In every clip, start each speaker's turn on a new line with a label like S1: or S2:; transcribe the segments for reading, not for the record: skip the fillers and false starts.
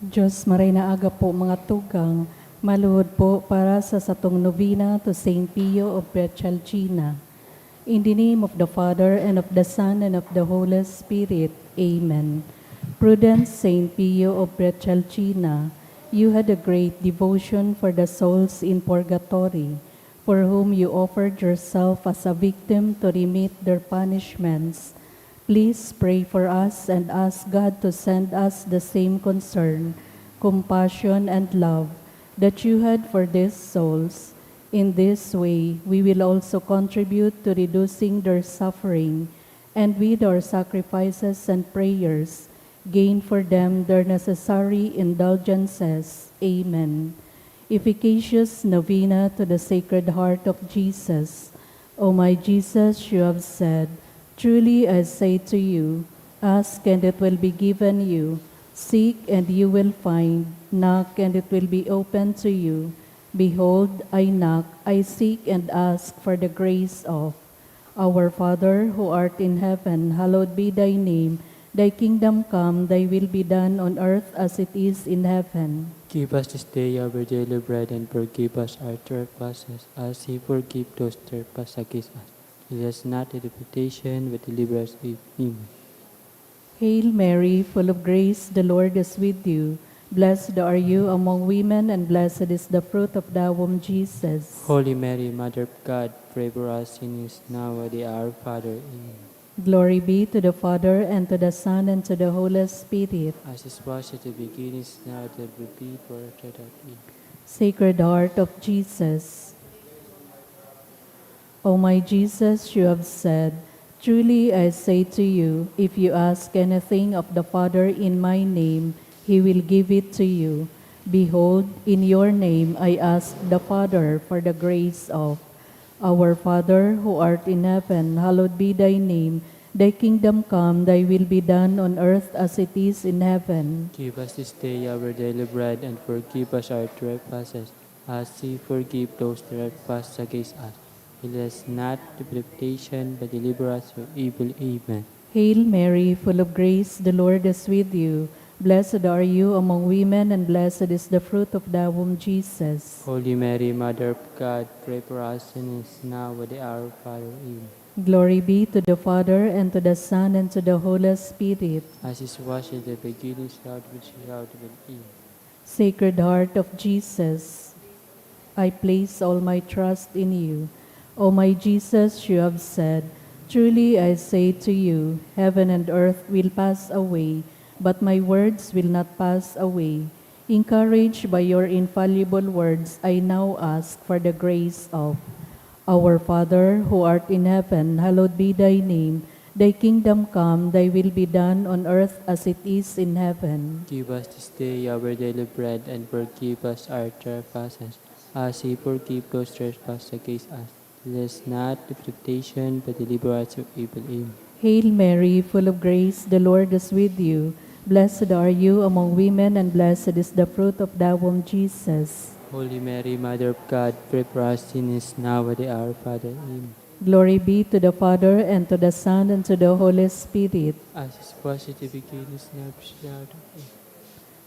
S1: Diyos maray na aga po mga tugang, maluhod po para sa satong novena to Saint Pio of Petrelcina. In the name of the Father, and of the Son, and of the Holy Spirit. Amen. Prudent Saint Pio of Petrelcina, you had a great devotion for the souls in purgatory, for whom you offered yourself as a victim to remit their punishments. Please pray for us and ask God to send us the same concern, compassion, and love that you had for these souls. In this way, we will also contribute to reducing their suffering, and with our sacrifices and prayers, gain for them their necessary indulgences. Amen. Efficacious Novena to the Sacred Heart of Jesus. O my Jesus, you have said, truly I say to you, ask and it will be given you, seek and you will find, knock and it will be opened to you. Behold, I knock, I seek and ask for the grace of our Father who art in heaven, hallowed be thy name. Thy kingdom come, thy will be done on earth as it is in heaven.
S2: Give us this day our daily bread, and forgive us our trespasses, as we forgive those trespass against us. Lead us not into temptation, but deliver us from evil.
S1: Hail Mary, full of grace, the Lord is with you. Blessed are you among women, and blessed is the fruit of thy womb, Jesus.
S2: Holy Mary, Mother of God, pray for us sinners now and at the hour of our Father. Amen.
S1: Glory be to the Father, and to the Son, and to the Holy Spirit.
S2: As it was at the beginning, is now, and will be forever. Amen.
S1: Sacred Heart of Jesus. O my Jesus, you have said, truly I say to you, if you ask anything of the Father in my name, he will give it to you. Behold, in your name I ask the Father for the grace of our Father who art in heaven, hallowed be thy name. Thy kingdom come, thy will be done on earth as it is in heaven.
S2: Give us this day our daily bread, and forgive us our trespasses, as we forgive those that trespass against us. Lead us not into temptation, but deliver us from evil. Amen.
S1: Hail Mary, full of grace, the Lord is with you. Blessed are you among women, and blessed is the fruit of thy womb, Jesus.
S2: Holy Mary, Mother of God, pray for us sinners now and at the hour of our Father. Amen.
S1: Glory be to the Father, and to the Son, and to the Holy Spirit.
S2: As it was in the beginning, now and shall be.
S1: Sacred Heart of Jesus, I place all my trust in you. O my Jesus, you have said, truly I say to you, heaven and earth will pass away, but my words will not pass away. Encouraged by your infallible words, I now ask for the grace of our Father who art in heaven, hallowed be thy name. Thy kingdom come, thy will be done on earth as it is in heaven.
S2: Give us this day our daily bread, and forgive us our trespasses, as we forgive those trespass against us. Lead us not into temptation, but deliver us from evil. Amen.
S1: Hail Mary, full of grace, the Lord is with you. Blessed are you among women, and blessed is the fruit of thy womb, Jesus.
S2: Holy Mary, Mother of God, pray for us sinners now and at the hour of our Father. Amen.
S1: Glory be to the Father, and to the Son, and to the Holy Spirit.
S2: As it was at the beginning, now and shall be.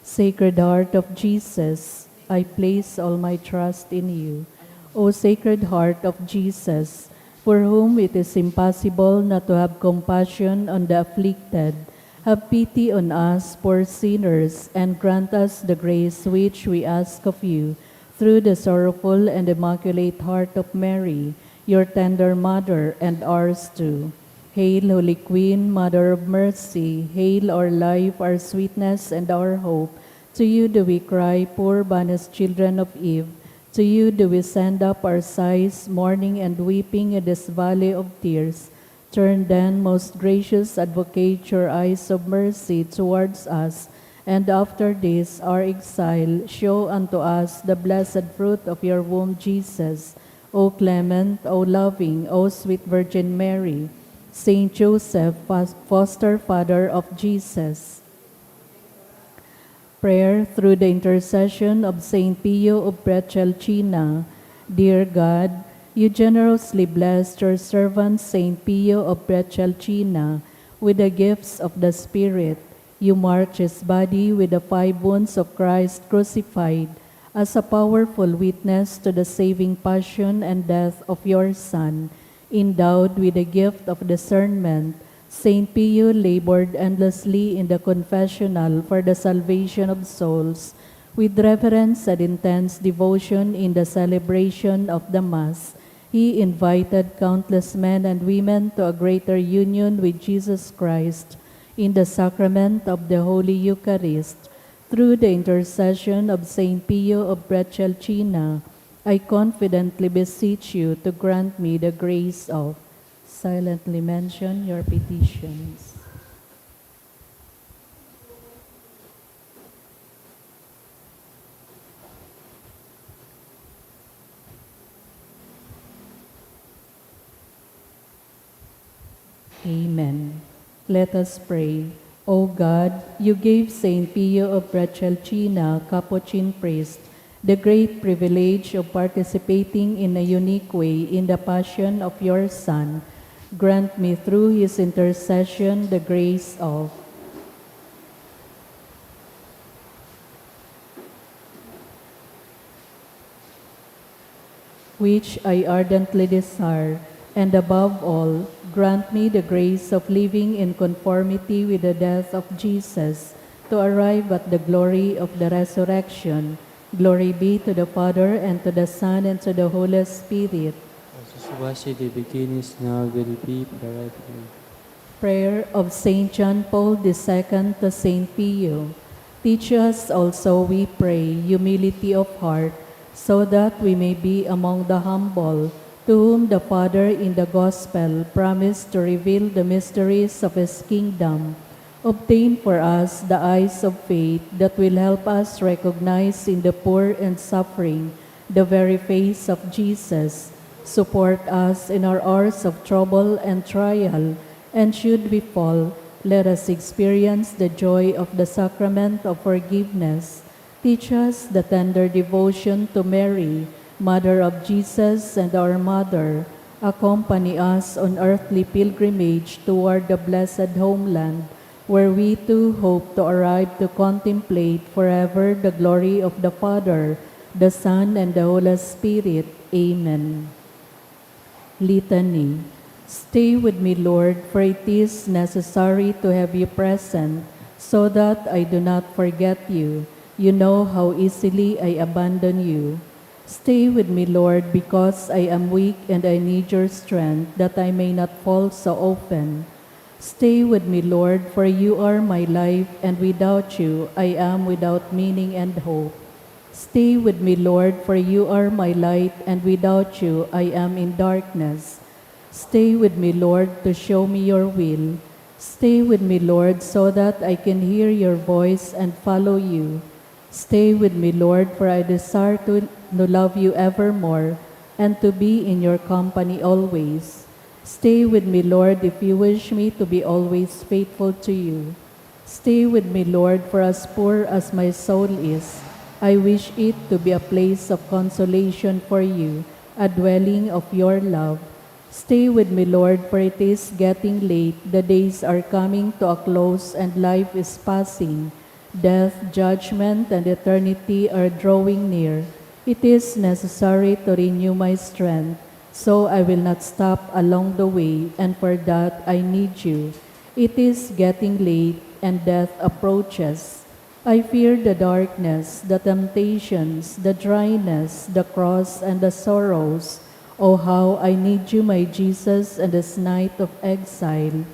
S1: Sacred Heart of Jesus, I place all my trust in you. O Sacred Heart of Jesus, for whom it is impossible not to have compassion on the afflicted, have pity on us, poor sinners, and grant us the grace which we ask of you, through the sorrowful and immaculate heart of Mary, your tender mother, and ours too. Hail, Holy Queen, Mother of Mercy, hail our life, our sweetness, and our hope. To you do we cry, poor banished children of Eve. To you do we send up our sighs, mourning and weeping in this valley of tears. Turn then, most gracious Advocate, your eyes of mercy towards us, and after this our exile, show unto us the blessed fruit of your womb, Jesus. O clement, O loving, O sweet Virgin Mary, Saint Joseph, foster father of Jesus. Prayer through the intercession of Saint Pio of Petrelcina. Dear God, you generously blessed your servant Saint Pio of Petrelcina with the gifts of the Spirit. You marked his body with the 5 wounds of Christ crucified as a powerful witness to the saving passion and death of your Son. Endowed with the gift of discernment, Saint Pio labored endlessly in the confessional for the salvation of souls. With reverence and intense devotion in the celebration of the Mass, he invited countless men and women to a greater union with Jesus Christ in the sacrament of the Holy Eucharist. Through the intercession of Saint Pio of Pietrelcina, I confidently beseech you to grant me the grace of silently mention your petitions. Amen. Let us pray. O God, you gave Saint Pio of Pietrelcina, Capuchin priest, the great privilege of participating in a unique way in the passion of your Son. Grant me through his intercession the grace of which I ardently desire, and above all, grant me the grace of living in conformity with the death of Jesus, to arrive at the glory of the resurrection. Glory be to the Father, and to the Son, and to the Holy Spirit.
S2: As it was in the beginning, is now, will be, forever.
S1: Prayer of Saint John Paul II to Saint Pio. Teach us also, we pray, humility of heart, so that we may be among the humble, to whom the Father in the Gospel promised to reveal the mysteries of His kingdom. Obtain for us the eyes of faith that will help us recognize in the poor and suffering the very face of Jesus. Support us in our hours of trouble and trial, and should we fall, let us experience the joy of the sacrament of forgiveness. Teach us the tender devotion to Mary, Mother of Jesus and our Mother. Accompany us on earthly pilgrimage toward the blessed homeland, where we too hope to arrive to contemplate forever the glory of the Father, the Son, and the Holy Spirit. Amen. Litany. Stay with me, Lord, for it is necessary to have you present, so that I do not forget you. You know how easily I abandon you. Stay with me, Lord, because I am weak and I need your strength, that I may not fall so often. Stay with me, Lord, for you are my life, and without you I am without meaning and hope. Stay with me, Lord, for you are my light, and without you I am in darkness. Stay with me, Lord, to show me your will. Stay with me, Lord, so that I can hear your voice and follow you. Stay with me, Lord, for I desire to love you evermore and to be in your company always. Stay with me, Lord, if you wish me to be always faithful to you. Stay with me, Lord, for as poor as my soul is, I wish it to be a place of consolation for you, a dwelling of your love. Stay with me, Lord, for it is getting late, the days are coming to a close, and life is passing. Death, judgment, and eternity are drawing near. It is necessary to renew my strength, so I will not stop along the way, and for that I need you. It is getting late, and death approaches. I fear the darkness, the temptations, the dryness, the cross, and the sorrows. Oh, how I need you, my Jesus, in this night of exile.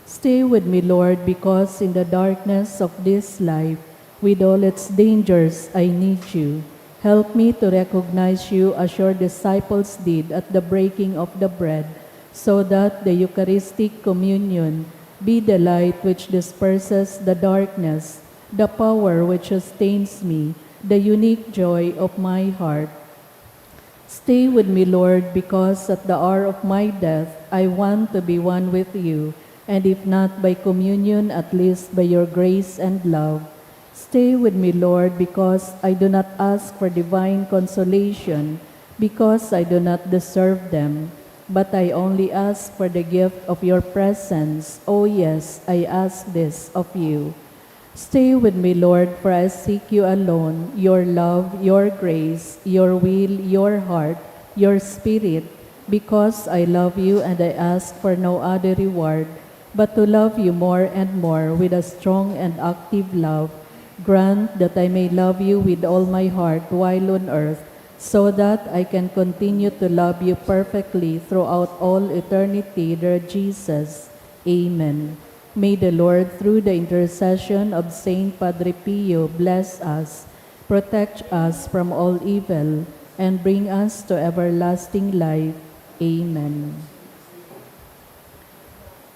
S1: Stay with me, Lord, because in the darkness of this life, with all its dangers, I need you. Help me to recognize you as your disciples did at the breaking of the bread, so that the Eucharistic communion be the light which disperses the darkness, the power which sustains me, the unique joy of my heart. Stay with me, Lord, because at the hour of my death, I want to be one with you, and if not by communion, at least by your grace and love. Stay with me, Lord, because I do not ask for divine consolation, because I do not deserve them, but I only ask for the gift of your presence. Oh yes, I ask this of you. Stay with me, Lord, for I seek you alone, your love, your grace, your will, your heart, your spirit, because I love you and I ask for no other reward, but to love you more and more with a strong and active love. Grant that I may love you with all my heart while on earth, so that I can continue to love you perfectly throughout all eternity, dear Jesus. Amen. May the Lord, through the intercession of Saint Padre Pio, bless us, protect us from all evil, and bring us to everlasting life. Amen.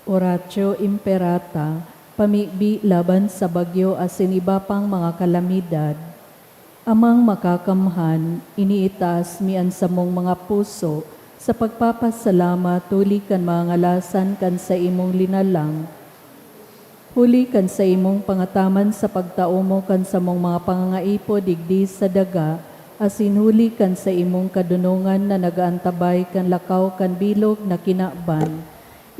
S1: Oratio Imperata, pamibi laban sa bagyo asin iba pang mga kalamidad. Amang makakamhan, iniitas mian sa mong mga puso, sa pagpapasalamat tuli kan mga ngalasan kan sa imong linalang. Huli kan sa imong pangataman sa pagtao mo kan sa mong mga pangangaipo digdi sa daga, asin huli kan sa imong kadunungan na nagaantabay kan lakaw kan bilog na kinaban.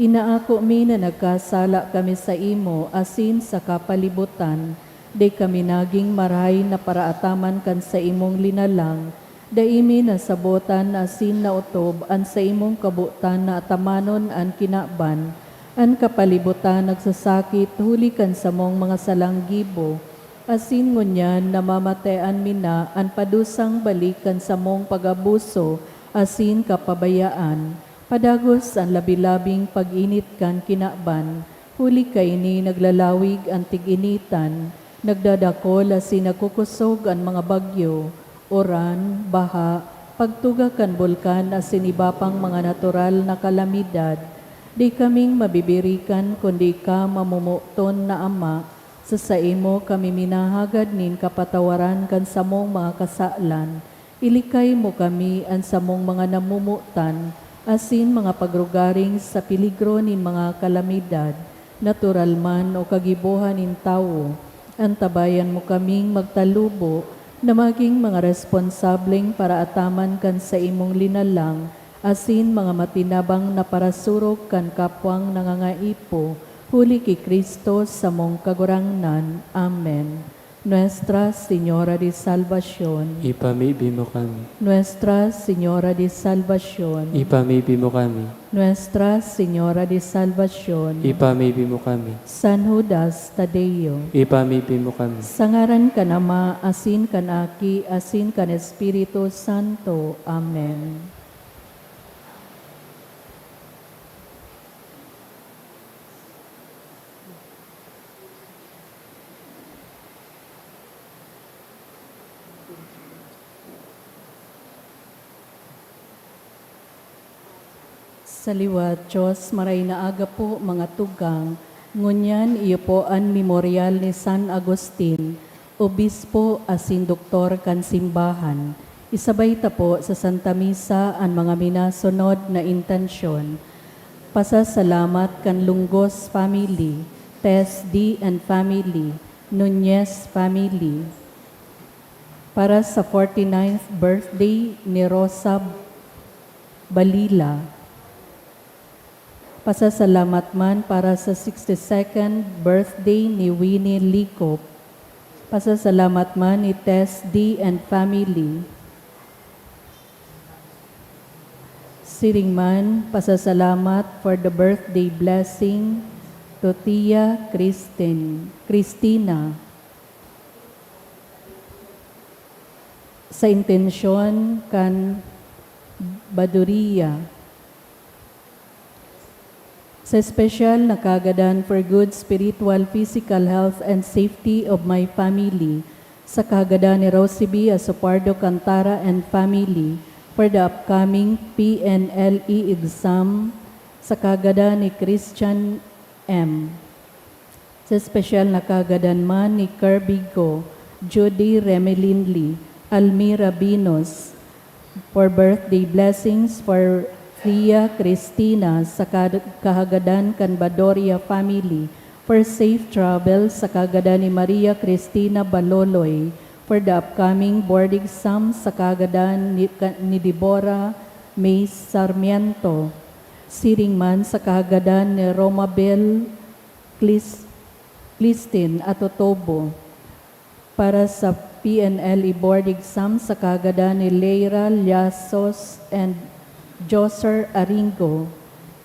S1: Inaako mi na nagkasala kami sa imo asin sa kapalibutan, de kami naging maray na paraataman kan sa imong linalang, daimi na sabotan asin na utob an sa imong kabutan na atamanon an kinaban, an kapalibutan nagsasakit hulikan sa mong mga salanggibo, asin ngunyan namamatean mina an padusang balikan sa mong pag-abuso, asin kapabayaan, padagos ang labilabing pag-init kan kinaban, huli kay ni naglalawig ang tig-initan, nagdadakol asin nagkukusog ang mga bagyo, oran, baha, pagtuga kan bulkan asin iba pang mga natural na kalamidad. Di kaming mabibirikan kundi ka mamumuton na Ama, sa imo kami minahagad nin kapatawaran kan sa mong mga kasalan. Ilikay mo kami an sa mong mga namumutan, asin mga pagrugaring sa piligro nin mga kalamidad, natural man o kagibuhan nin tao. Antabayan mo kaming magtalubo na maging mga responsableng para ataman kan sa imong linalang, asin mga matinabang na parasurok kan kapwang nangangaipo, huli ki Kristo sa mong kagurangnan. Amen. Nuestra Señora de Salvación,
S2: Ipamibi mo kami.
S1: Nuestra Señora de Salvación,
S2: Ipamibi mo kami.
S1: Nuestra Señora de Salvación,
S2: Ipamibi mo kami.
S1: San Judas Tadeo,
S2: Ipamibi mo kami.
S1: sangaran kan Ama, asin kan Aki, asin kan Espiritu Santo. Amen. Sa liwat, Diyos, maray na aga po mga tugang, ngunyan iyo po ang memorial ni San Agustin, obispo asin doktor kan simbahan. Isabay ta po sa Santa Misa ang mga minasunod na intensyon. Pasasalamat kan Lunggos family, Tess D. and family, Nunez family. Para sa 49th birthday ni Rosa Balila. Pasasalamat man para sa 62nd birthday ni Winnie Licop. Pasasalamat man ni Tess D. and family. Siringman, pasasalamat for the birthday blessing to Tia Cristina. Sa intensyon kan Baduria. Sa espesyal na kagadan for good spiritual, physical health, and safety of my family, sa kagadan ni Rosie B. Asopardo Cantara and family, for the upcoming PNLE exam, sa kagadan ni Christian M. Sa espesyal na kagadan man ni Kirby Go, Judy Remelin Lee, Almira Binos, for birthday blessings for Ria Cristina sa kahagadan kan Badoria family, for safe travel sa kagadan ni Maria Cristina Baloloy, for the upcoming board exam sa kagadan ni Deborah May Sarmiento, siringman sa kahagadan ni Romabel Clistin at Otobo. Para sa PNLE Board Exam sa kagada ni Leira Llasos and Joser Aringo.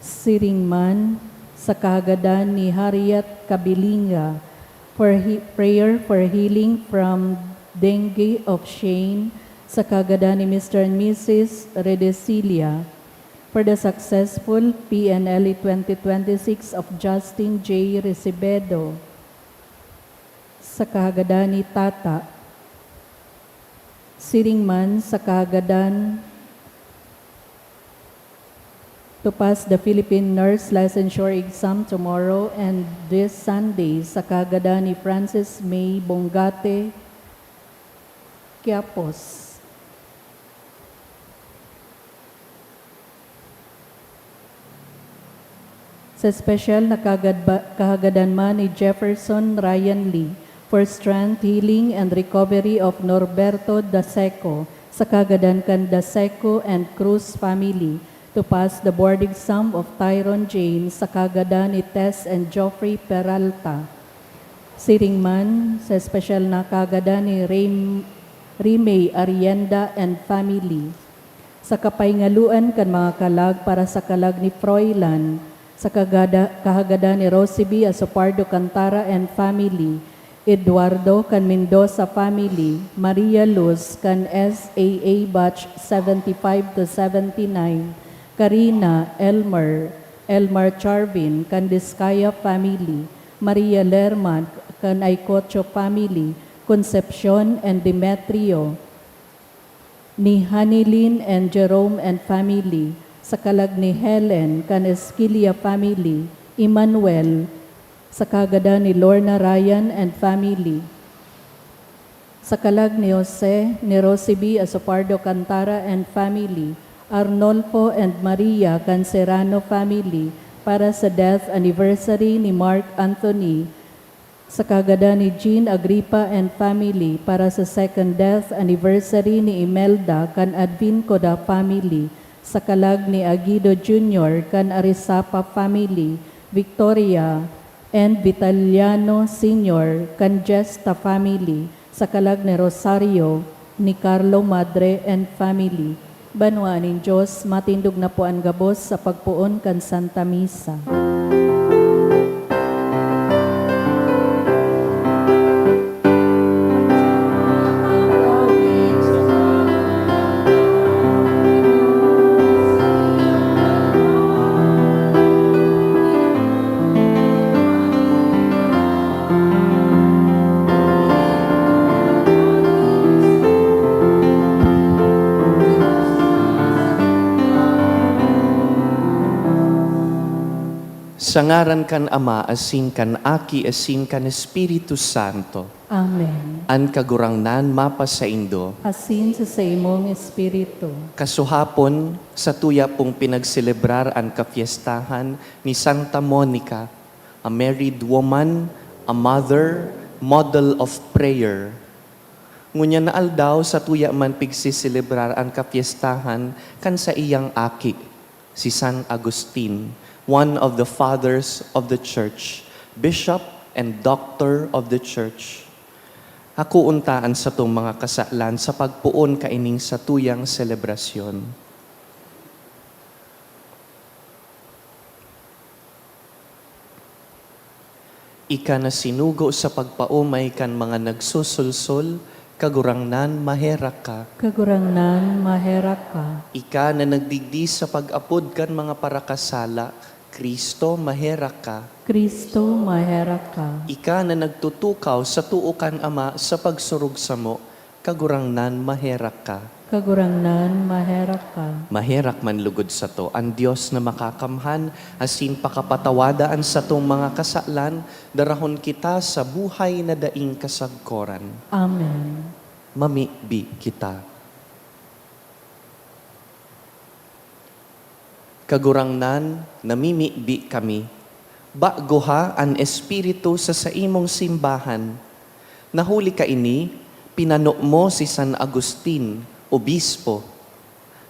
S1: Siringman sa kagada ni Harriet Kabilinga. Prayer for healing from dengue of Shane sa kagada ni Mr. and Mrs. Redesilia. For the successful PNLE 2026 of Justin J. Recibedo sa kahagadan ni Tata. Siringman sa kahagadan to pass the Philippine Nurse Licensure Exam tomorrow and this Sunday sa kahagadan ni Francis May Bongate Quiapos. Sa special na kahagadan man ni Jefferson Ryan Lee for strength, healing, and recovery of Norberto Daseco sa kagadan kan Daseco and Cruz family to pass the board exam of Tyron James sa kagadan ni Tess and Geoffrey Peralta. Siringman sa special na kagadan ni Rimay Arienda and family. Sa kapaingaluan kan mga kalag para sa kalag ni Froilan sa kahagadan ni Rosy Asopardo Cantara and family, Eduardo kan Mendoza family, Maria Luz kan SAA batch 75 to 79, Karina Elmar Charvin kan Diskaya family, Maria Lerman kan Aycocho family, Concepcion and Demetrio, ni Hanilin and Jerome and family, sa kalag ni Helen kan Esquilia family, Emmanuel, sa kagada ni Lorna Ryan and family. Sa kalag ni Jose, ni Rosy Asopardo Cantara and family, Arnolfo and Maria Cancerano family, para sa death anniversary ni Mark Anthony. Sa kagada ni Jean Agripa and family, para sa second death anniversary ni Imelda kan Advin Coda family. Sa kalag ni Aguido Jr. kan Arisapa family, Victoria and Vitaliano Sr. kan Gesta family, sa kalag ni Rosario, ni Carlo Madre and family. Banwaan ng Diyos, matindog na po ang gabos sa pagpuon kan Santa Misa.
S3: Sa ngaran kan Ama, asin kan Aki, asin kan Espiritu Santo.
S1: Amen.
S3: An kagurangnan mapa sa Indo.
S1: Asin sa imong espiritu.
S3: Kasuhapon sa tuya pong pinagselebrar ang kafiestahan ni Santa Monica, a married woman, a mother, model of prayer. Ngunya na aldaw sa tuya man pigsiselebrar ang kafiestahan kan sa iyang aki, si San Agustin, one of the fathers of the church, bishop and doctor of the church. Ako untaan sa tong mga kasalan sa pagpuon kaining sa tuyang selebrasyon. Ika na sinugo sa pagpaumay kan mga nagsusulsol, kagurangnan maherak ka.
S1: Kagurangnan maherak ka.
S3: Ika na nagdigdi sa pag-apod kan mga parakasala, Kristo maherak ka.
S1: Kristo maherak ka.
S3: Ika na nagtutukaw sa tuukan Ama sa pagsurog sa mo, kagurangnan maherak ka.
S1: Kagurangnan maherak ka.
S3: Maherak man lugod sa to, ang Diyos na makakamhan, asin pakapatawadaan sa tong mga kasalan, darahon kita sa buhay na daing kasagkoran.
S1: Amen.
S3: Mamibi kita. Kagurangnan, namimibi kami. Baguha ang Espiritu sa imong simbahan. Nahuli ka ini, pinano mo si San Agustin, obispo.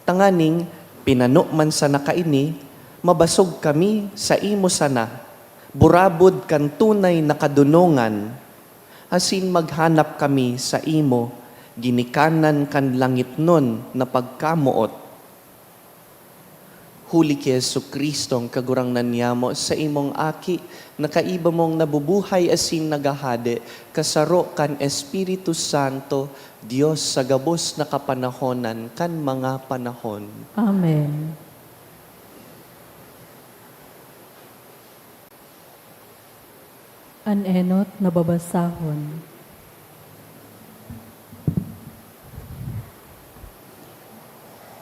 S3: Tanganing, pinano man sa nakaini, mabasog kami sa imo sana. burabod kan tunay na kadunongan, asin maghanap kami sa imo, ginikanan kan langit nun na pagkamuot. Huli ki Jesucristo ang kagurangnan niyamo sa imong aki, nakaiba mong nabubuhay asin nagahade, kasaro kan Espiritu Santo, Diyos sa gabos na kapanahonan kan mga panahon.
S1: Amen. An enot na babasahon.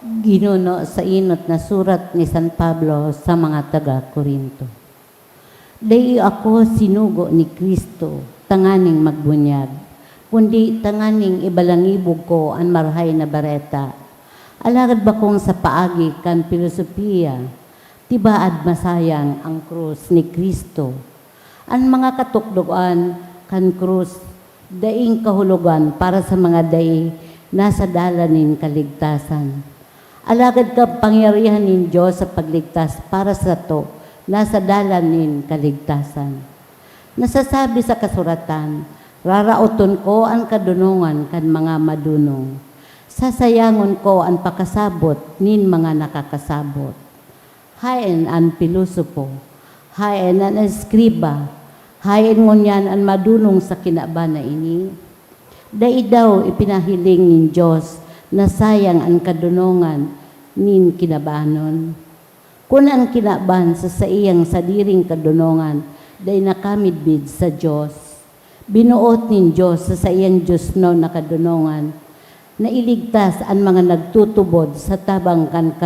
S4: Ginuno sa inot na surat ni San Pablo sa mga taga-Korinto. Dai ako sinugo ni Kristo, tanganing magbunyag, kundi tanganing ibalangibog ko ang marhay na bareta. Alagad ba kong sa paagi kan filosofiya, tibaad masayang ang krus ni Kristo. Ang mga katukdoan kan krus, daing kahulugan para sa mga dai nasa dalanin kaligtasan. Alagad ka pangyarihan nin Diyos sa pagligtas para sa to, nasa dalanin kaligtasan. Nasasabi sa kasuratan, raraoton ko ang kadunungan kan mga madunong. Sasayangon ko ang pakasabot nin mga nakakasabot. Hain ang pilosopo, hain ang eskriba, hain ngunyan ang madunong sa kinabana ini. Dai daw ipinahiling nin Diyos na sayang ang kadunungan nin kinabanon. Kung ang kinaban sa iyang sadiring kadunungan, day nakamidbid sa Diyos. Binuot nin Diyos sa iyang Diyos no na kadunungan, na iligtas ang mga nagtutubod sa tabang kan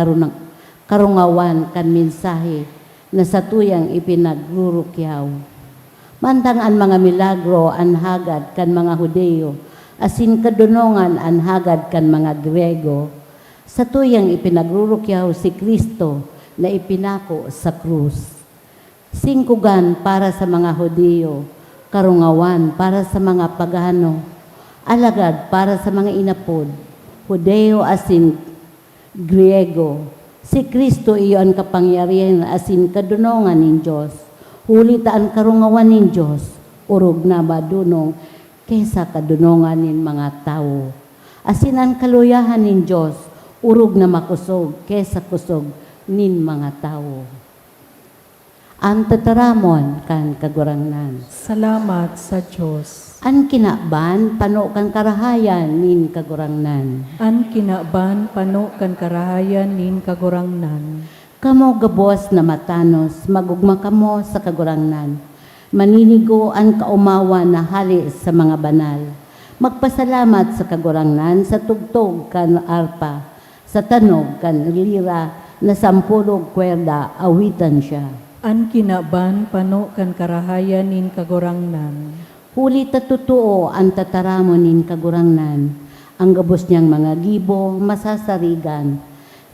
S4: karungawan kan mensahe na sa tuyang ipinagrurukyaw. Mantang ang mga milagro ang hagad kan mga Hudeo, asin kadunungan ang hagad kan mga Grego, sa tuyang ipinagrurukyaw si Kristo na ipinako sa krus. Singkugan para sa mga Hudeo, karungawan para sa mga pagano, alagad para sa mga inapod, Hudeo asin Griego. Si Kristo iyo ang kapangyarihan asin kadunungan nin Diyos, hulita ang karungawan nin Diyos, urog na madunong, kesa kadunungan nin mga tao. Asin ang kaluyahan nin Diyos, urog na makusog, kesa kusog nin mga tao. Ang tataramon kan kagurangnan.
S1: Salamat sa Diyos.
S4: An kinaban, pano kan karahayan nin kagurangnan.
S1: An kinaban pano kan karahayan nin kagurangnan.
S4: Kamo gabos na matanos, magugma kamo sa kagurangnan. Maninigo ang kaumawa na hali sa mga banal. Magpasalamat sa kagurangnan sa tugtog kan arpa, sa tanog kan lira na sampulog kwerda awitan siya.
S1: An kinaban pano kan karahayan nin kagurangnan.
S4: Huli tatutuo ang tataramo nin kagurangnan. Ang gabos niyang mga gibo masasarigan.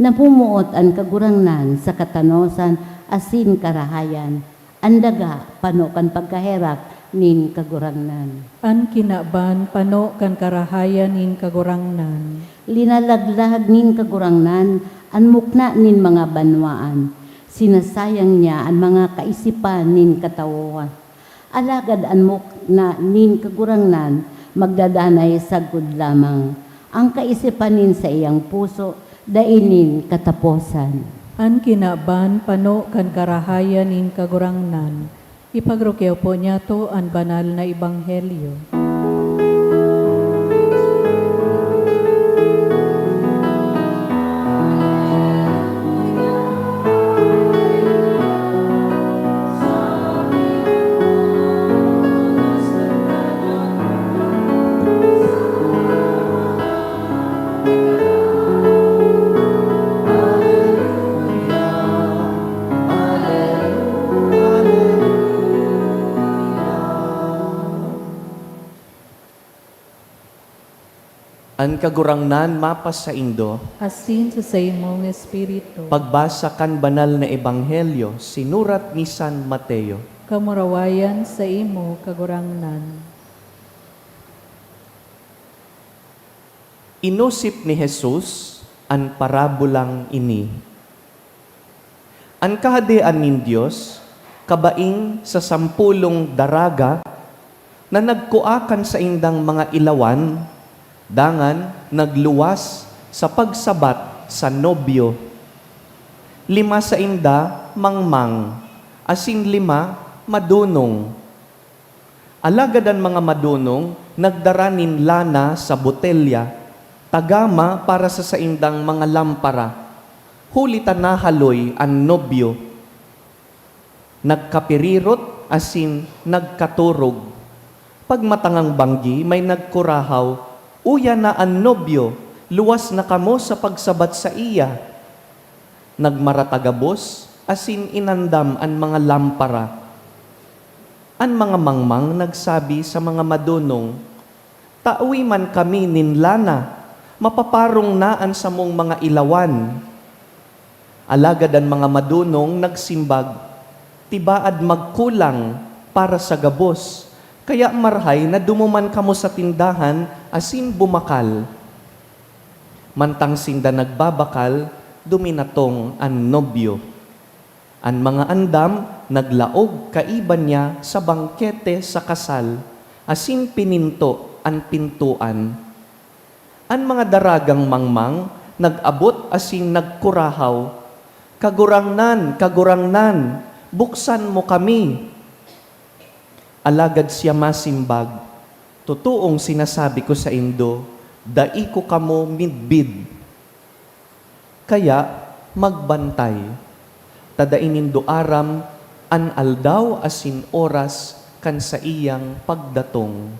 S4: Napumuot ang kagurangnan sa katanosan asin karahayan. Andaga pano kan pagkaherak nin kagurangnan.
S1: An kinaban pano kan karahayan nin kagurangnan.
S4: Linalaglag nin kagurangnan an mukna nin mga banwaan. Sinasayang niya ang mga kaisipan nin katawuan. Alagad an mukna nin kagurangnan magdadanay sagud lamang. Ang kaisipan nin sa iyang puso dainin kataposan.
S1: An kinaban pano kan karahayan nin kagurangnan. Ipagrukyaw po niya to ang banal na ebanghelyo.
S3: An kagurangnan mapas sa Indo,
S1: Asin sa imong espiritu.
S3: pagbasa kan banal na ebanghelyo, sinurat ni San Mateo.
S1: Kamurawayan sa imo kagurangnan.
S3: Inusip ni Jesus an parabolang ini. An kahadean nin Dios, kabaing sa 10 daraga, na nagkuakan sa indang mga ilawan, dangan nagluwas sa pagsabat sa nobyo. 5 sa inda, mangmang, asin 5, madunong. Alagadan mga madunong, nagdaranin lana sa botelya, tagama para sa saindang mga lampara. Huli tanahaloy ang nobyo. Nagkapirirot, asin nagkaturog. Pag matangang banggi, may nagkurahaw, uya na ang nobyo, luwas na kamo sa pagsabat sa iya. Nagmaratagabos, asin inandam ang mga lampara. Ang mga mangmang nagsabi sa mga madunong, tauwi man kami ninlana, mapaparong naan sa mong mga ilawan. Alagad ang mga madunong nagsimbag, tibaad magkulang para sa gabos, kaya marhay na dumuman kamo sa tindahan, asin bumakal. Mantang sinda nagbabakal, duminatong ang nobyo. Ang mga andam, naglaog kaiban niya sa bangkete sa kasal, asin pininto ang pintuan. Ang mga daragang mangmang, nag-abot asin nagkurahaw, kagurangnan, buksan mo kami. Alagad siya masimbag, totoong sinasabi ko sa indo, dai ko kamo midbid. Kaya magbantay, tadainindo aram, an aldaw asin oras kan sa iyang pagdatong.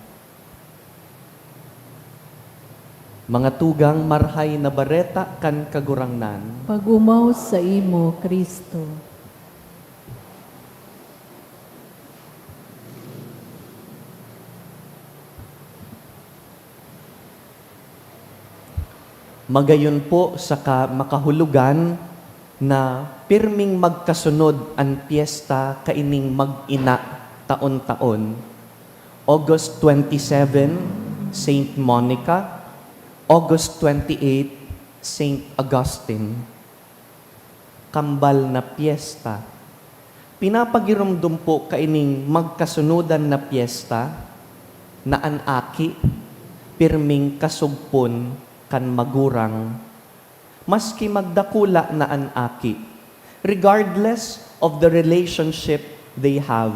S3: Mga tugang marhay na bareta kan kagurangnan,
S1: Pag-umaw sa imo, Kristo.
S3: magayon po sa makahulugan na pirming magkasunod ang piyesta kaining mag-ina taon-taon. August 27, Saint Monica. August 28, Saint Augustine. Kambal na piyesta. Pinapagirumdum po kaining magkasunodan na piyesta na an aki, pirming kasugpon kan magurang, maski magdakula na an aki, regardless of the relationship they have.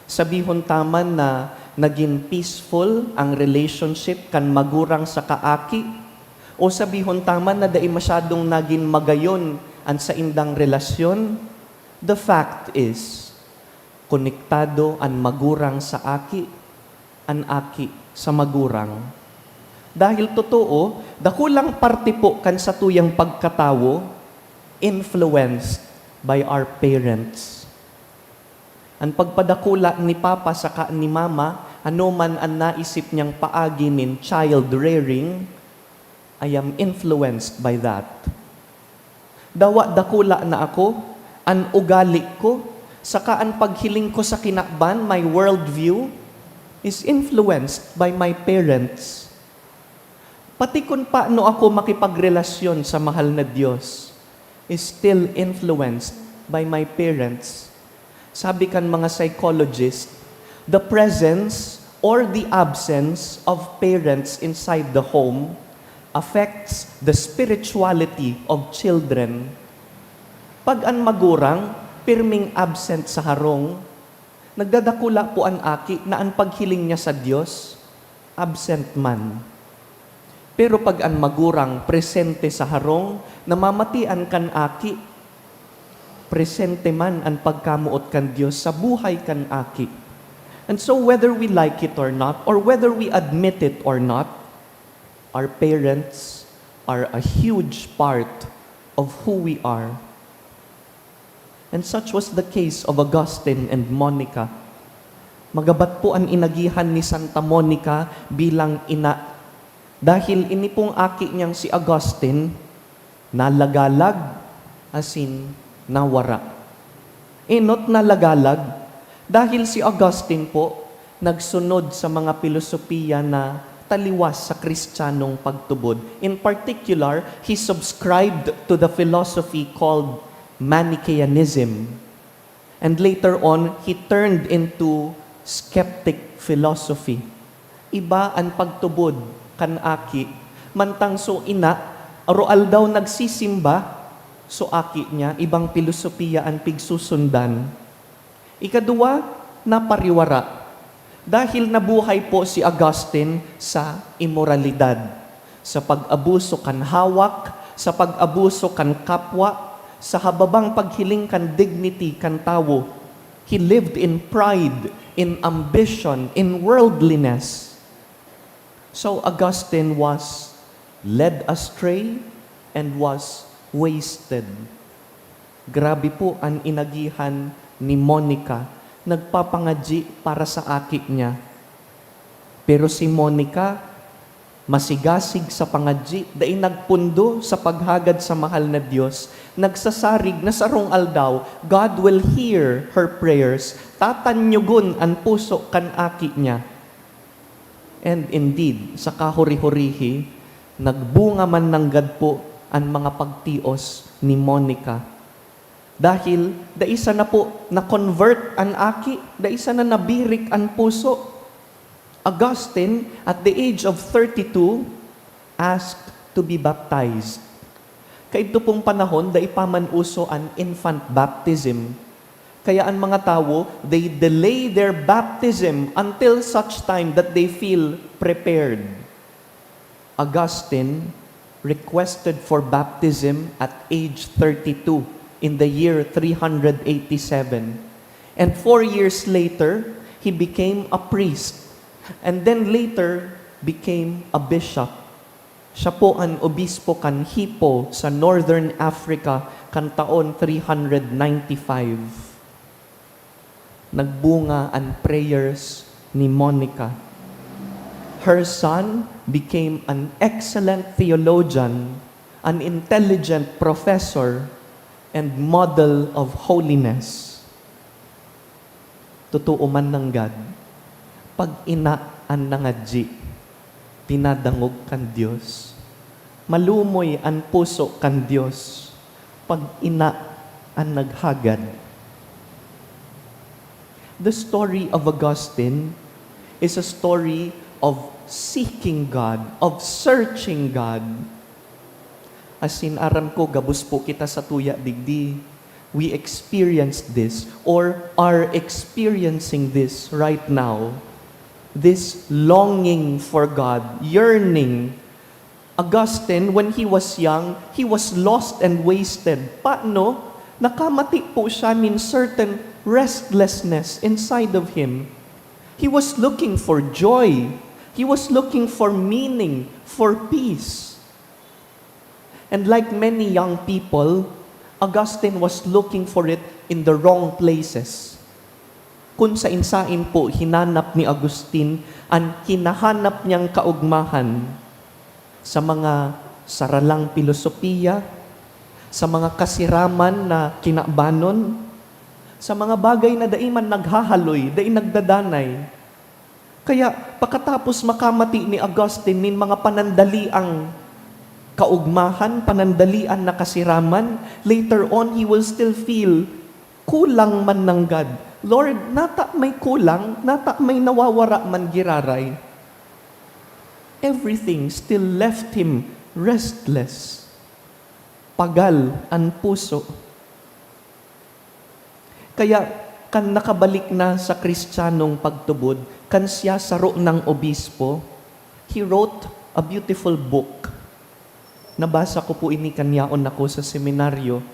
S3: Sabihon taman na naging peaceful ang relationship kan magurang sa kaaki, o sabihon taman na dai masyadong naging magayon ang sa indang relasyon, the fact is, konektado ang magurang sa aki, ang aki sa magurang. Dahil totoo, dakulang parte po kan sa tuyang pagkatawo, influenced by our parents. Ang pagpadakula ni Papa saka ni Mama, ano man ang naisip niyang paagi nin child rearing, I am influenced by that. Dawa dakula na ako, ang ugali ko, saka ang paghiling ko sa kinakban, my worldview, is influenced by my parents. Pati kung paano ako makipagrelasyon sa mahal na Diyos is still influenced by my parents. Sabi kan mga psychologist, the presence or the absence of parents inside the home affects the spirituality of children. Pag ang magurang, pirming absent sa harong, nagdadakula po ang aki na ang paghiling niya sa Diyos, absent man. Pero pag ang magurang presente sa harong, namamatian kan aki, presente man ang pagkamuot kan Diyos sa buhay kan aki. And so whether we like it or not, or whether we admit it or not, our parents are a huge part of who we are. And such was the case of Augustine and Monica. Magabat po ang inagihan ni Santa Monica bilang ina. Dahil ini pong aki niyang si Augustine, nalagalag, asin nawara. Not nalagalag, dahil si Augustine po, nagsunod sa mga filosofiya na taliwas sa Kristiyanong pagtubod. In particular, he subscribed to the philosophy called Manichaeanism. And later on, he turned into skeptic philosophy. Iba ang pagtubod kan aki, mantang so ina, aroal daw nagsisimba, so aki niya, ibang filosofiya ang pigsusundan. Ikadua, napariwara. Dahil nabuhay po si Augustine sa immoralidad, sa pag-abuso kan hawak, sa pag-abuso kan kapwa, sa hababang paghiling kan dignity kan tawo. He lived in pride, in ambition, in worldliness. So Augustine was led astray and was wasted. Grabe po ang inagihan ni Monica. Nagpapangadji para sa aki niya. Pero si Monica, masigasig sa pangadji, dahil nagpundo sa paghagad sa mahal na Diyos, nagsasarig na sarong aldaw, God will hear her prayers, tatanyugon ang puso kan aki niya. And indeed, sa kahuri-hurihi, nagbunga man ng God po ang mga pagtios ni Monica. Dahil daisa na po na-convert ang aki, daisa na nabirik ang puso. Augustine, at the age of 32, asked to be baptized. Kaito pong panahon, daipaman uso ang infant baptism. Kaya ang mga tao, they delay their baptism until such time that they feel prepared. Augustine requested for baptism at age 32 in the year 387. And 4 years later, he became a priest. And then later, became a bishop. Siya po ang obispo kan Hippo sa Northern Africa kan taon 395. Nagbunga ang prayers ni Monica. Her son became an excellent theologian, an intelligent professor, and model of holiness. Totoo man ng God, pag inaan nangadji, tinadangog kan Diyos. Malumoy ang puso kan Diyos, pag inaan naghagad. The story of Augustine is a story of seeking God, of searching God. As in aram ko, gabus po kita sa tuya digdi. We experienced this or are experiencing this right now. This longing for God, yearning. Augustine, when he was young, he was lost and wasted. Paano? Nakamati po siya in certain restlessness inside of him. He was looking for joy. He was looking for meaning, for peace. And like many young people, Augustine was looking for it in the wrong places. Kung sa insain po, hinanap ni Agustin ang hinahanap niyang kaugmahan sa mga saralang filosofiya, sa mga kasiraman na kinabanon, sa mga bagay na daiman naghahaloy, dai nagdadanay. Kaya pagkatapos makamati ni Agustin nin mga panandaliang kaugmahan, panandalian na kasiraman, later on he will still feel kulang man ng God. Lord, nata may kulang, nata may nawawara man giraray. Everything still left him restless. Pagal ang puso. Kaya kan nakabalik na sa Kristiyanong pagtubod, kan siya saro ng obispo, he wrote a beautiful book. Nabasa ko po ini kanyaon ako sa seminaryo.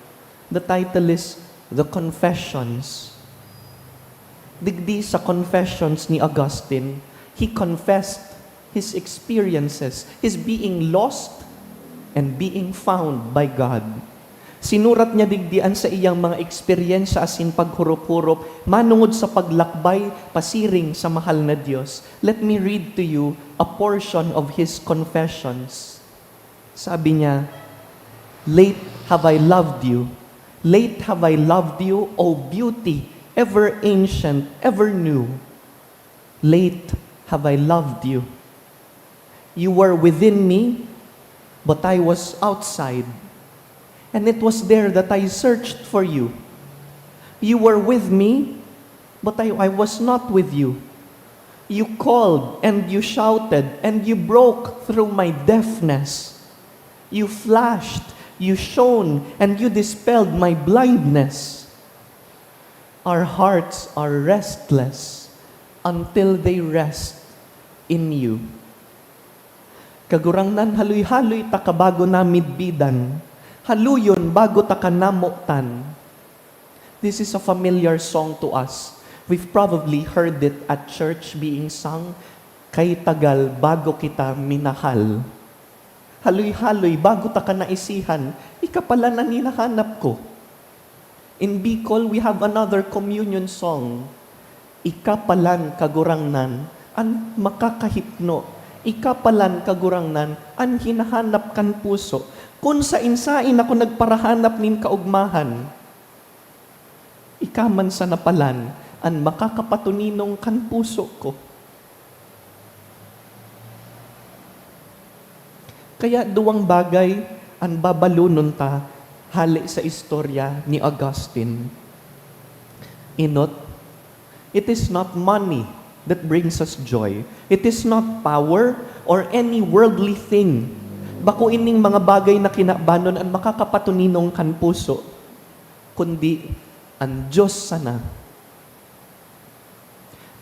S3: The title is The Confessions. Digdi sa confessions ni Augustine, he confessed his experiences, his being lost and being found by God. Sinurat niya digdian sa iyang mga eksperyensya asin paghurup-hurup, manungod sa paglakbay, pasiring sa mahal na Diyos. Let me read to you a portion of his confessions. Sabi niya, "Late have I loved you. Late have I loved you, O beauty, ever ancient, ever new. Late have I loved you. You were within me, but I was outside. And it was there that I searched for you. You were with me, but I was not with you. You called and you shouted and you broke through my deafness. You flashed, you shone, and you dispelled my blindness. Our hearts are restless until they rest in you. Kagurangnan haluy-haluy ta kabago na midbidan. Haluyon bago ta kanamutan. This is a familiar song to us. We've probably heard it at church being sung, kay tagal bago kita minahal. Haluy-haluy bago ta kanaisihan, ika pala na hinahanap ko. In Bicol, we have another communion song. Ika palan kagurangnan, an makakahipno. Ika palan kagurangnan, an hinahanap kan puso. Kung sa insain ako nagparahanap nin kaugmahan, ika man sa napalan, an makakapatuninong kan puso ko. Kaya duwang bagay ang babalunon ta hali sa istorya ni Augustine. Inot, it is not money that brings us joy. It is not power or any worldly thing. Bako ining mga bagay na kinabanon ang makakapatuninong kan puso, kundi ang Diyos sana.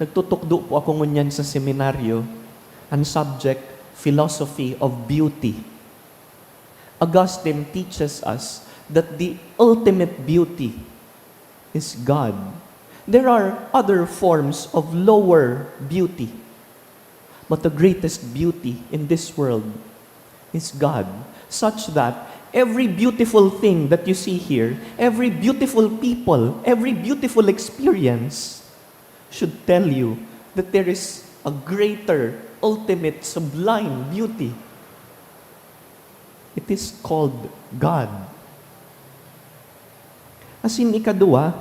S3: Nagtutukdo po ako ngunyan sa seminaryo, ang subject, philosophy of beauty. Augustine teaches us that the ultimate beauty is God. There are other forms of lower beauty, but the greatest beauty in this world is God, such that every beautiful thing that you see here, every beautiful people, every beautiful experience should tell you that there is a greater, ultimate, sublime beauty. It is called God. Asin ikadua,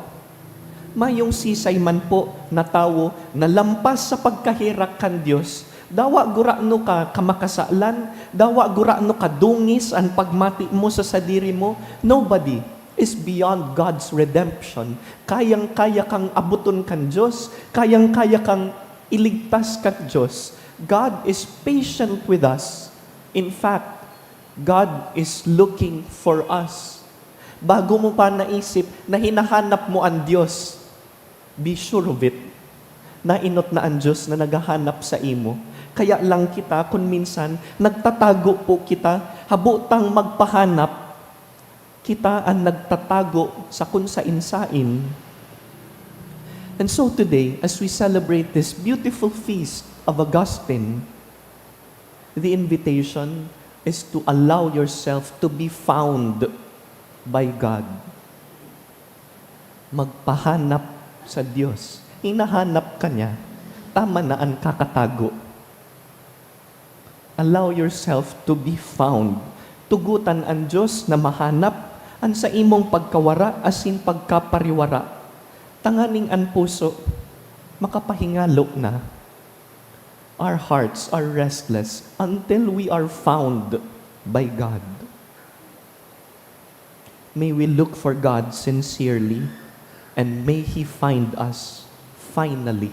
S3: mayong sisay man po na tao na lampas sa pagkahirak kan Diyos, dawa gurano ka kamakasalan, dawa gurano ka dungis ang pagmati mo sa sadiri mo. Nobody is beyond God's redemption. Kayang-kaya kang abuton kan Diyos, kayang-kaya kang iligtas kan Diyos. God is patient with us. In fact, God is looking for us. Bago mo pa naisip na hinahanap mo ang Diyos, be sure of it, na inot na ang Diyos na naghahanap sa imo. Kaya lang kita, kung minsan, nagtatago po kita, habutang magpahanap, kita ang nagtatago sa kung sain-sain. And so today, as we celebrate this beautiful feast of Augustine, the invitation is to allow yourself to be found by God. Magpahanap sa Diyos. Hinahanap ka niya. Tama na ang kakatago. Allow yourself to be found. Tugutan ang Diyos na mahanap ang sa imong pagkawara asin pagkapariwara. Tanganing ang puso, makapahingalo na. Our hearts are restless until we are found by God. May we look for God sincerely, and may He find us finally.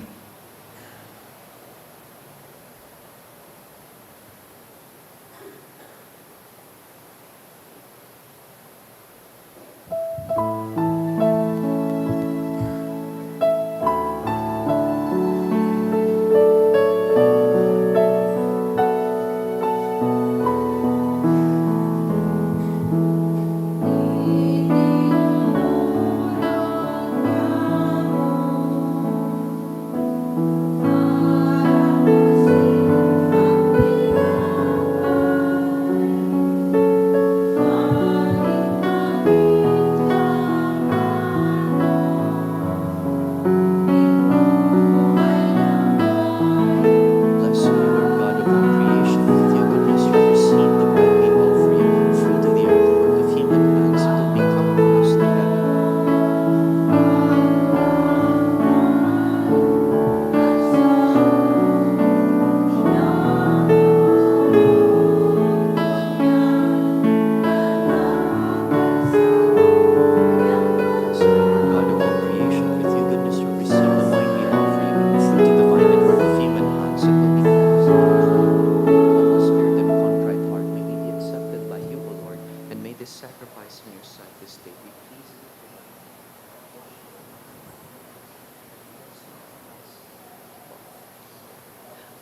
S3: this sacrifice from your sight this day, be pleased.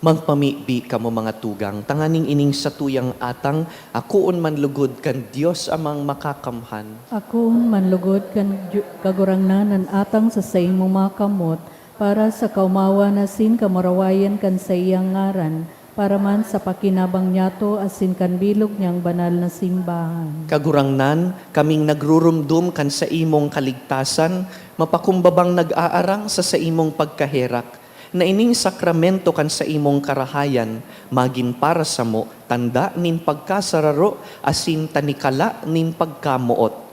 S3: Magpamibi kamo mga tugang, tanganing ining sa tuyang atang, akuon man lugod kan Dios amang makakamhan.
S1: Ako manlugod kan kagurangnan ang atang sa sayong makamot, para sa kaumawa na sin kamarawayan kan sa iyang ngaran, para man sa pakinabang niyato asin kan bilog niyang banal na simbahan.
S3: Kagurangnan, kaming nagrurumdum kan sa imong kaligtasan, mapakumbabang nag-aarang sa imong pagkaherak, na ining sakramento kan sa imong karahayan, magin para sa mo, tanda nin pagkasararo, asin tanikala nin pagkamuot.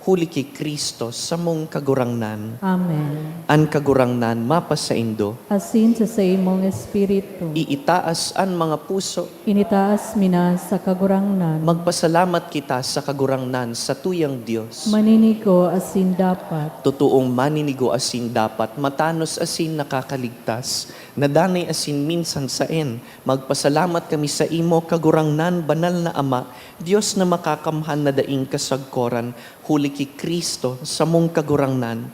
S3: Huli ki Kristo sa mong kagurangnan.
S1: Amen.
S3: An kagurangnan mapasaindo,
S1: Asin sa imong espiritu,
S3: iitaas an mga puso,
S1: initaas mina sa kagurangnan,
S3: magpasalamat kita sa kagurangnan sa tuyang Dios.
S1: maninigo asin dapat,
S3: Totoong maninigo asin dapat, matanos asin nakakaligtas, nadanay asin minsan saen, magpasalamat kami sa imo kagurangnan banal na Ama, Diyos na makakamhan na daing kasagkoran, huli ki Kristo sa mong kagurangnan.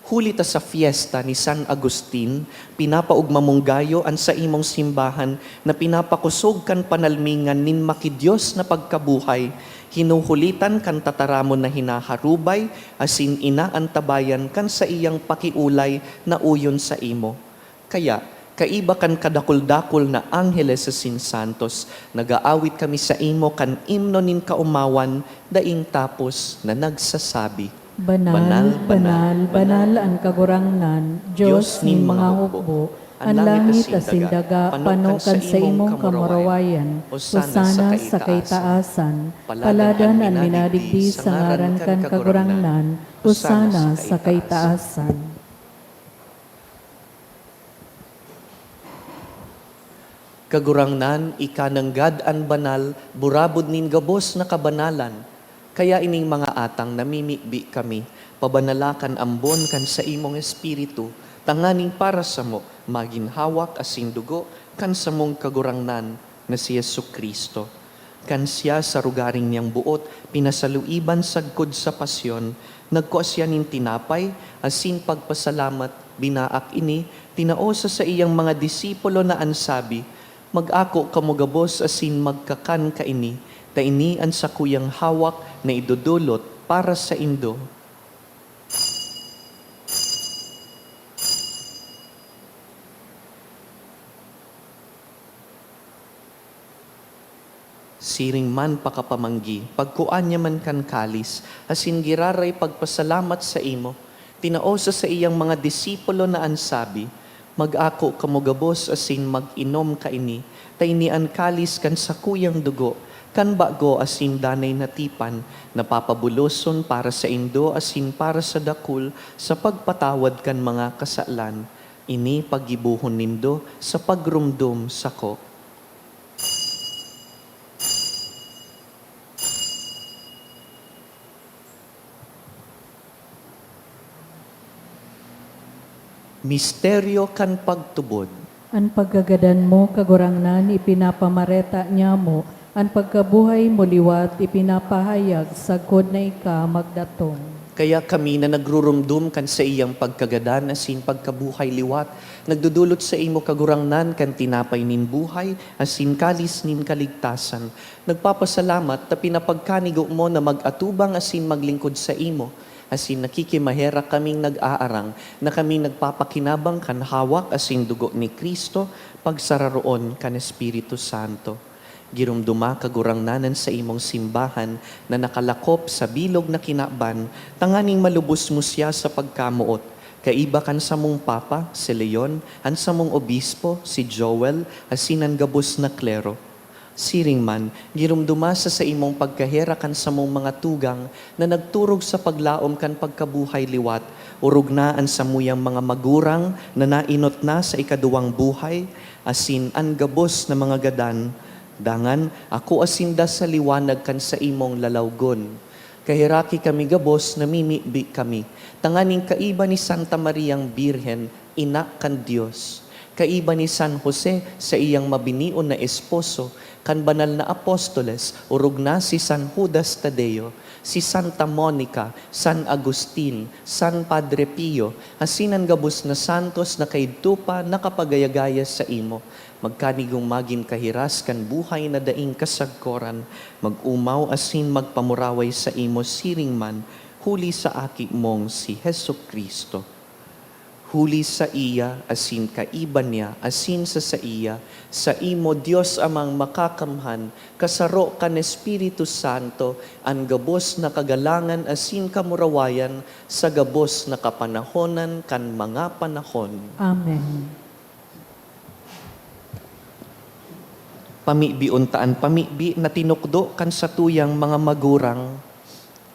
S3: Huli ta sa fiesta ni San Agustin, pinapaugma mong gayo an sa imong simbahan na pinapakusog kan panalmingan nin makidiyos na pagkabuhay, hinuhulitan kan tataramon na hinaharubay, asin ina ang tabayan kan sa iyang pakiulay na uyon sa imo. Kaya, kaiba kan kadakul-dakul na angheles sa sinsantos, nagaawit kami sa imo kan imno nin kaumawan, daing tapos na nagsasabi,
S1: banal, banal, banal ang kagurangnan, Diyos ning mga hukbo, ang langit asin daga, panukan sa imong kamarawayan, usana sa kaitaasan, paladan ang minadigdi sa ngaran kan kagurangnan, usana sa kaitaasan.
S3: Kagurangnan, ikananggad an banal, burabod nin gabos na kabanalan. Kaya ining mga atang namimikbi kami, pabanalakan ambon kan sa imong espiritu, tanganing para sa mo, maginhawak asin dugo, kan sa mong kagurangnan na si Jesucristo. Kan siya sa rugaring niyang buot, pinasaluiban sagkod sa pasyon, nagkuasya nin tinapay, asin pagpasalamat, binaak ini, tinaosa sa iyang mga disipulo na ansabi, mag-ako kamugabos asin magkakan kaini, ta ini ang sakuyang hawak na idudulot para sa indo. Siring man pakapamanggi, pagkuan niya man kan kalis, asin giraray pagpasalamat sa imo, tinaosa sa iyang mga disipulo na ansabi, mag-ako kamugabos asin mag-inom kaini, tayni an kalis kan sakuyang dugo, kan bago asin danay natipan, napapabuloson para sa indo asin para sa dakul, sa pagpatawad kan mga kasalan, ini pagibuhon nindo sa pagrumdum sako. Misteryo kan pagtubod.
S1: Ang paggagadan mo, kagurangnan, ipinapamareta niya mo, ang pagkabuhay mo liwat, ipinapahayag, sagkod na ika magdatong.
S3: Kaya kami na nagrurumdum kan sa iyang pagkagadan asin pagkabuhay liwat, nagdudulot sa imo kagurangnan kan tinapay nin buhay, asin kalis nin kaligtasan. Nagpapasalamat ta pinapagkanigo mo na mag-atubang asin maglingkod sa imo, asin nakikimahera kaming nag-aarang, na kaming nagpapakinabang kan hawak asin dugo ni Kristo, pagsararoon kan Espiritu Santo. Girumduma kagurangnanan sa imong simbahan na nakalakop sa bilog na kinaban, tanganing malubos mo siya sa pagkamuot. Kaiba kan sa mong Papa, si Leon, an sa mong Obispo, si Joel, asinan gabos na klero. Siring man, girumduma sa imong pagkahera kan sa mong mga tugang na nagturog sa paglaom kan pagkabuhay liwat, urugnaan sa muyang mga magurang na nainot na sa ikaduwang buhay, asin an gabos na mga gadan, dangan ako asinda sa liwanag kan sa imong lalawgon. Kahiraki kami gabos, namimibi kami, tanganing kaiba ni Santa Mariang Birhen, ina kan Dios. Kaiba ni San Jose sa iyang mabinion na esposo, kan banal na apostoles, urog na si San Judas Tadeo, si Santa Monica, San Agustin, San Padre Pio, asinan gabos na santos na kaidtupa nakapagayagaya sa imo. Magkanigong magin kahiras kan buhay na daing kasagkoran, mag-umaw asin magpamuraway sa imo siring man, huli sa aki mong si Heso Kristo. Huli sa iya, asin kaiban niya, asin sa iya, sa imo Dios amang makakamhan, kasaro kan Espiritu Santo, ang gabos na kagalangan asin kamurawayan, sa gabos na kapanahonan kan mga panahon.
S1: Amen.
S3: Pamibi untaan, pamibi na tinukdo kan sa tuyang mga magurang,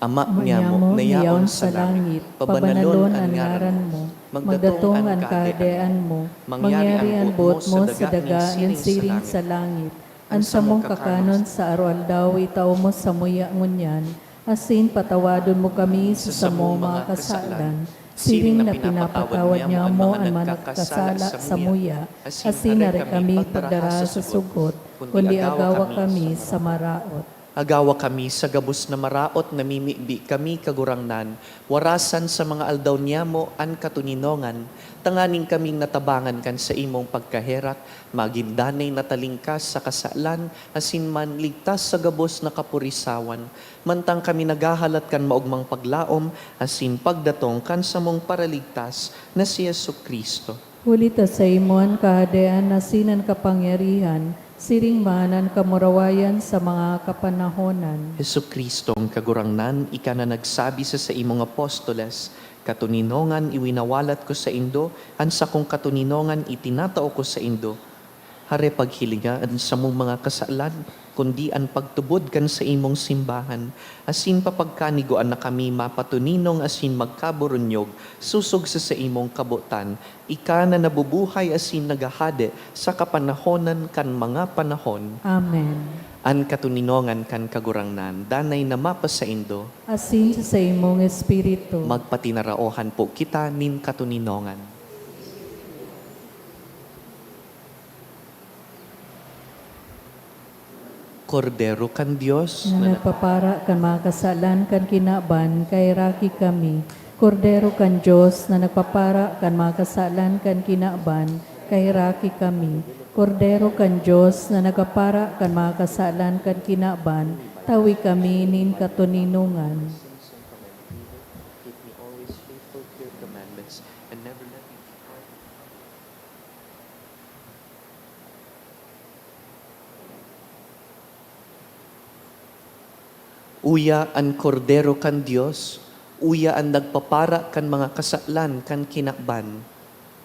S3: Ama niya mo, nayaon sa langit, pabanalon ang ngaran mo, magdatong ang kadean mo, mangyari ang buot mo sa daga ng siring sa langit, ang samong kakanon sa arualdaw itaw mo sa muya ngunyan, asin patawadon mo kami sa samong mga kasalan, siring na pinapatawad niya mo ang managkasala sa muya, asin na rin kami pagdara sa sugot, kundi agawa kami sa maraot. Agawa kami sa gabos na maraot, namimibi kami kagurangnan, warasan sa mga aldaw niya mo an katuninongan, tanganing kaming natabangan kan sa imong pagkaherak, magindanay natalingkas sa kasalan, asin man ligtas sa gabos na kapurisawan, mantang kami nagahalat kan maugmang paglaom, asin pagdatong kan sa mong paraligtas na si Yesu Kristo.
S1: Hulita sa imon kahadean na sinan kapangyarihan, siring manan kamurawayan sa mga kapanahonan.
S3: Hesu Kristong kagurangnan, ika na nagsabi sa imong apostoles, katuninongan iwinawalat ko sa indo, ansa kong katuninongan itinatao ko sa indo. Hare paghilingaan sa mong mga kasalan, kundi ang pagtubod kan sa imong simbahan, asin papagkaniguan na kami mapatuninong asin magkaburunyog, susog sa imong kabutan, ika na nabubuhay asin nagahade sa kapanahonan kan mga panahon.
S1: Amen.
S3: An katuninongan kan kagurangnan, danay na mapasaindo,
S1: Asin sa imong espiritu.
S3: magpatinaraohan po kita nin katuninongan. Kordero kan Diyos
S1: na nagpapara kan mga kasalan kan kinaban, kay raki kami. Kordero kan Diyos na nagpapara kan mga kasalan kan kinaban, kay raki kami. Kordero kan Diyos na nagpapara kan mga kasalan kan kinaban, tawi kami nin katuninungan.
S3: Keep me always faithful to your commandments and never let me depart. Uya ang kordero kan Dios, uya ang nagpapara kan mga kasalan kan kinakban.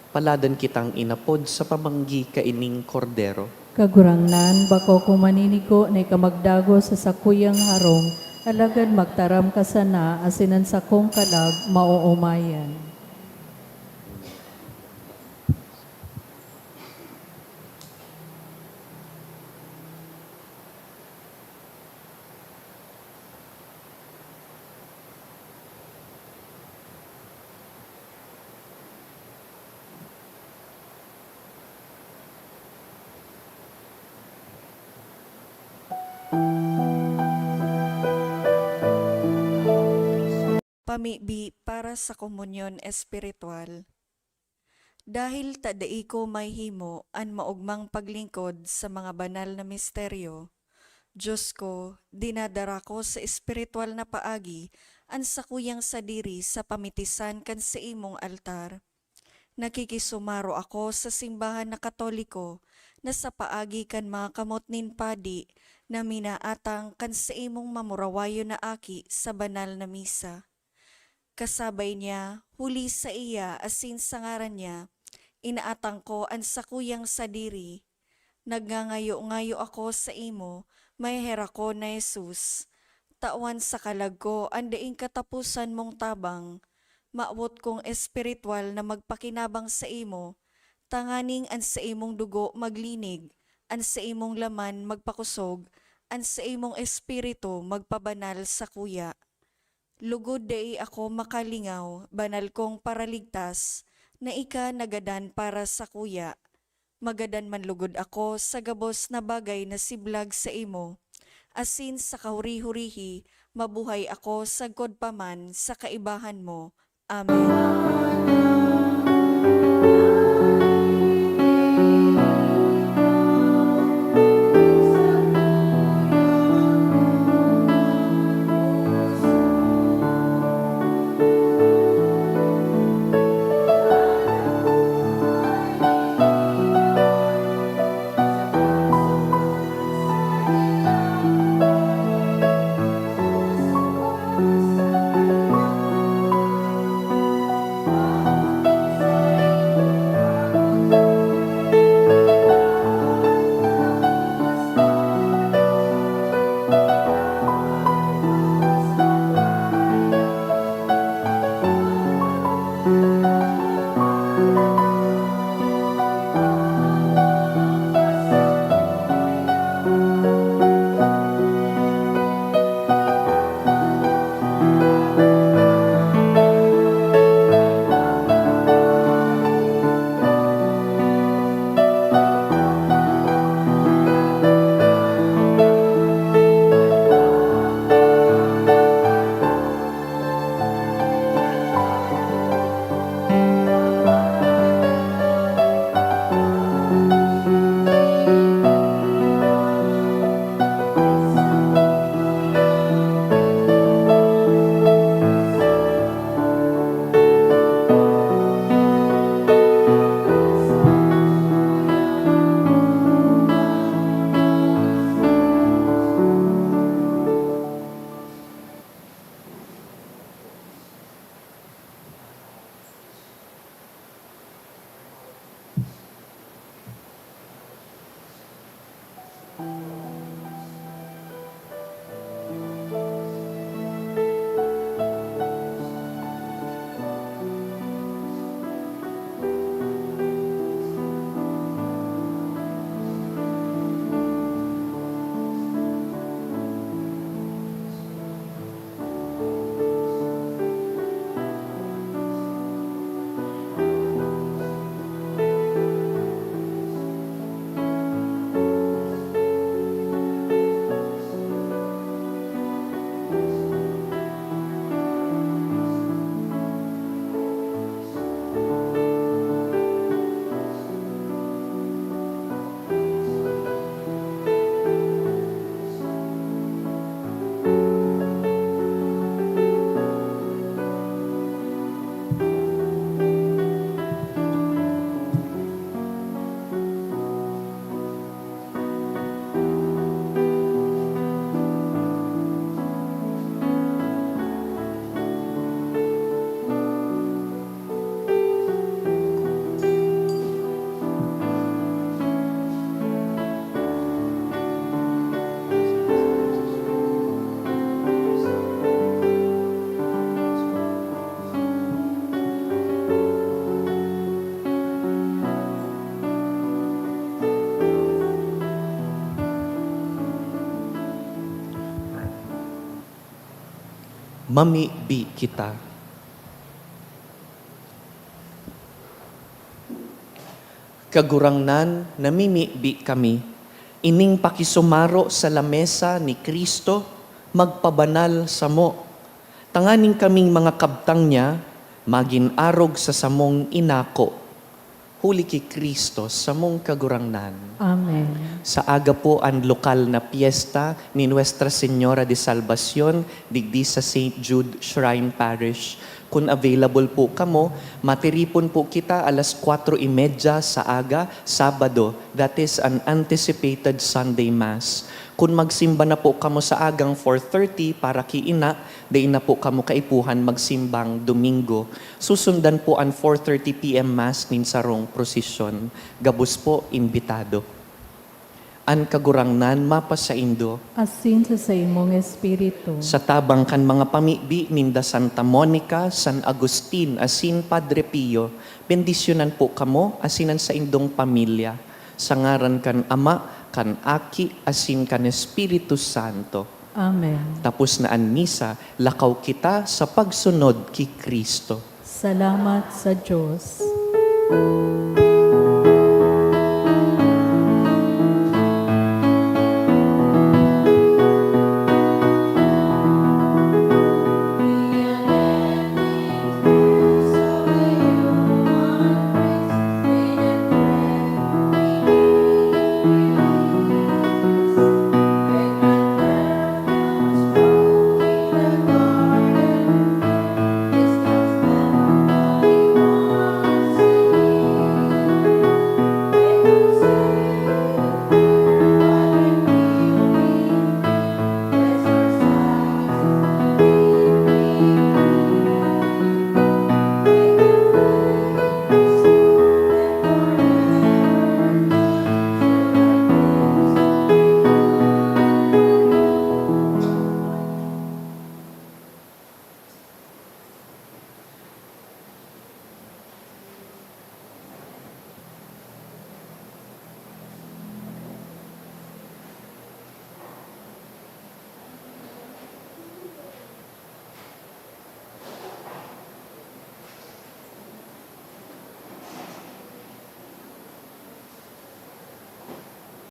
S3: Paladan kitang inapod sa pamanggi kaining kordero.
S1: Kagurangnan, bako kumaninigo na ikamagdago sa sakuyang harong, alagad magtaram ka sana, asinan sa kong kalag, mauumayan.
S5: Pamibi para sa komunyon espiritual. Dahil tadai ko may himo an maugmang paglingkod sa mga banal na misteryo, Diyos ko, dinadara ko sa espiritual na paagi an sakuyang sadiri sa pamitisan kan sa imong altar. Nakikisumaro ako sa simbahan na Katoliko na sa paagi kan mga kamot nin padi na minaatang kan sa imong mamurawayo na aki sa banal na misa. Kasabay niya, huli sa iya asin sa ngaran niya, inaatang ko ang sakuyang sadiri. Nagngangayo-ngayo ako sa imo, may hera ko na Jesus. Tawan sa kalag ko, andaing katapusan mong tabang. Maawot kong espiritual na magpakinabang sa imo, tanganing an sa imong dugo maglinig, an sa imong laman magpakusog, an sa imong espiritu magpabanal sa kuya. Lugod dai ako makalingaw, banal kong paraligtas, na ika nagadan para sa kuya. Magadan man lugod ako sa gabos na bagay na siblag sa imo, asin sa kahuri-hurihi, mabuhay ako sagkod paman sa kaibahan mo. Amen.
S3: Mamibi kita. Kagurangnan, namimibi kami, ining pakisumaro sa lamesa ni Kristo, magpabanal sa mo. Tanganing kaming mga kabtang niya, maginarog sa samong inako. Huli ki Kristo sa mong kagurangnan.
S1: Amen.
S3: Sa aga po ang lokal na piyesta ni Nuestra Señora de Salvacion, digdi sa St. Jude Shrine Parish. Kung available po kamo, matiripon po kita alas 4:30 sa aga, Sabado. That is an anticipated Sunday Mass. Kung magsimba na po kamo sa agang 4:30 para kiina, day na po kamo kaipuhan magsimbang Domingo. Susundan po ang 4:30 p.m. Mass nin sarong prosesyon. Gabos po, imbitado. An kagurangnan mapasaindo
S1: Asin sa imong espiritu.
S3: sa tabang kan mga pamibi ninda Santa Monica, San Agustin, asin Padre Pio, bendisyonan po kamo asinan sa indong pamilya. Sa ngaran kan Ama, kan Aki, asin kan Espiritu Santo.
S1: Amen.
S3: Tapos na an misa, lakaw kita sa pagsunod ki Kristo.
S1: Salamat sa Diyos.